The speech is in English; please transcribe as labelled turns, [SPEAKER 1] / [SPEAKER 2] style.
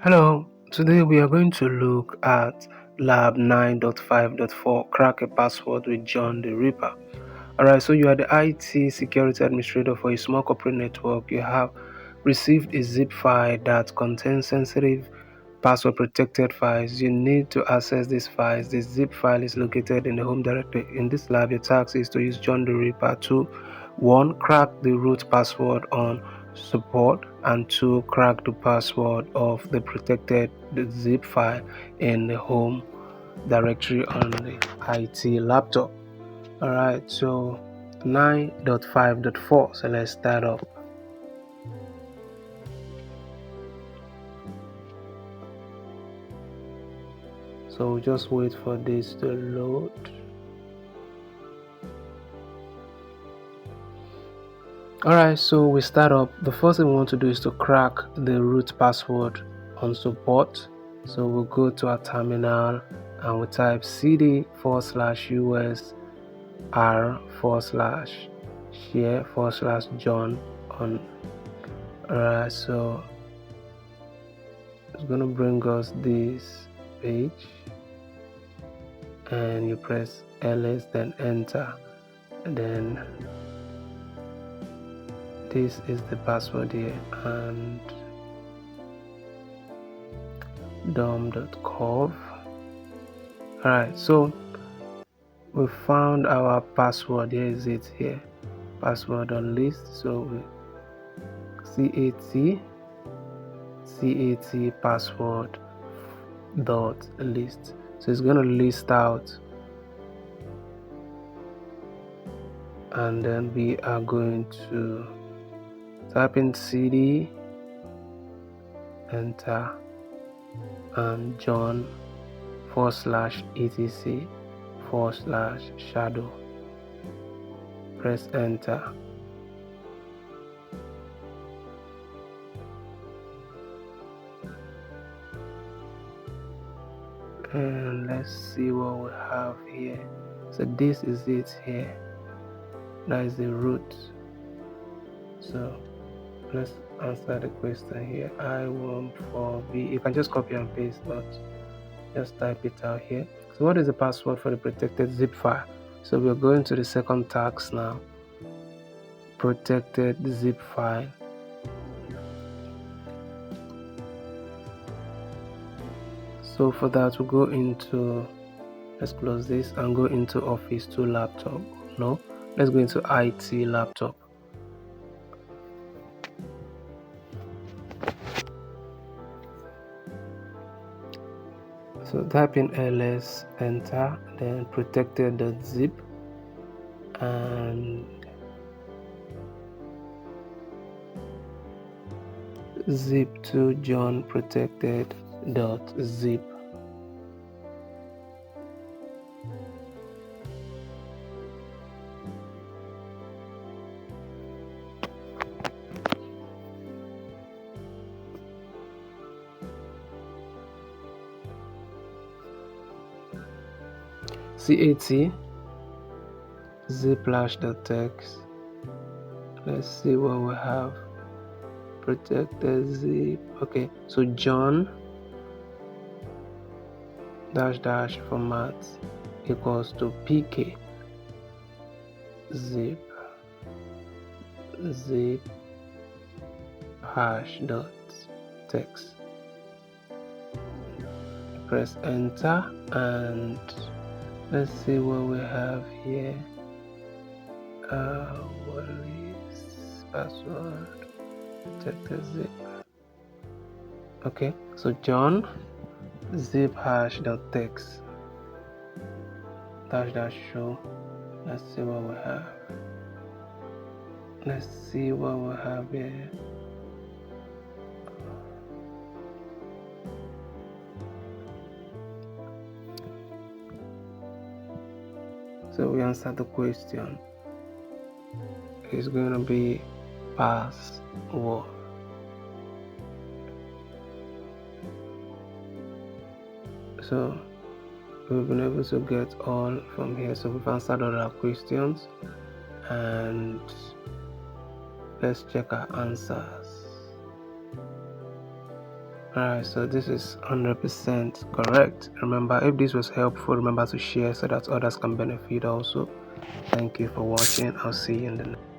[SPEAKER 1] Hello, today we are going to look at Lab 9.5.4 Crack a Password with John the Ripper. Alright, so you are the IT security administrator for a small corporate network. You have received a zip file that contains sensitive password protected files. You need to access these files. The zip file is located in the home directory. In this lab, your task is to use John the Ripper to 1. Crack the root password on support, and 2. Crack the password of the protected zip file in the home directory on the IT laptop. Alright, so 9.5.4, so let's start up. So we'll just wait for this to load. Alright, so we start up. The first thing we want to do is to crack the root password on support. So we'll go to our terminal and we'll type cd/usr/share/john on. Alright, so it's gonna bring us this page, and you press ls, then enter, and then this is the password here, and dom.cov. Alright, so we found our password. Here is it here, password on list. So we cat password dot list. So it's going to list out, and then we are going to type in cd, enter, and john/etc/shadow, press enter. And let's see what we have here. So this is it here, that is the root. So let's answer the question here. I14B. You can just copy and paste, not just type it out here. So what is the password for the protected zip file? So we're going to the second task now, protected zip file. So for that, we'll go into, let's close this and go into Office 2 laptop. No, let's go into IT laptop. So type in ls, enter, then protected.zip, and zip to john protected.zip. cat zip/.text. Let's see what we have. Protected zip. Okay, so john -- format equals to pk zip #.text. Press enter, and let's see what we have here. What is password protected zip? Okay, so john zip#.text -- show. Let's see what we have. Here. So we answer the question. It's going to be password. So we've been able to get all from here. So we've answered all our questions, and let's check our answers. Alright, so this is 100% correct. Remember, if this was helpful, remember to share so that others can benefit also. Thank you for watching. I'll see you in the next.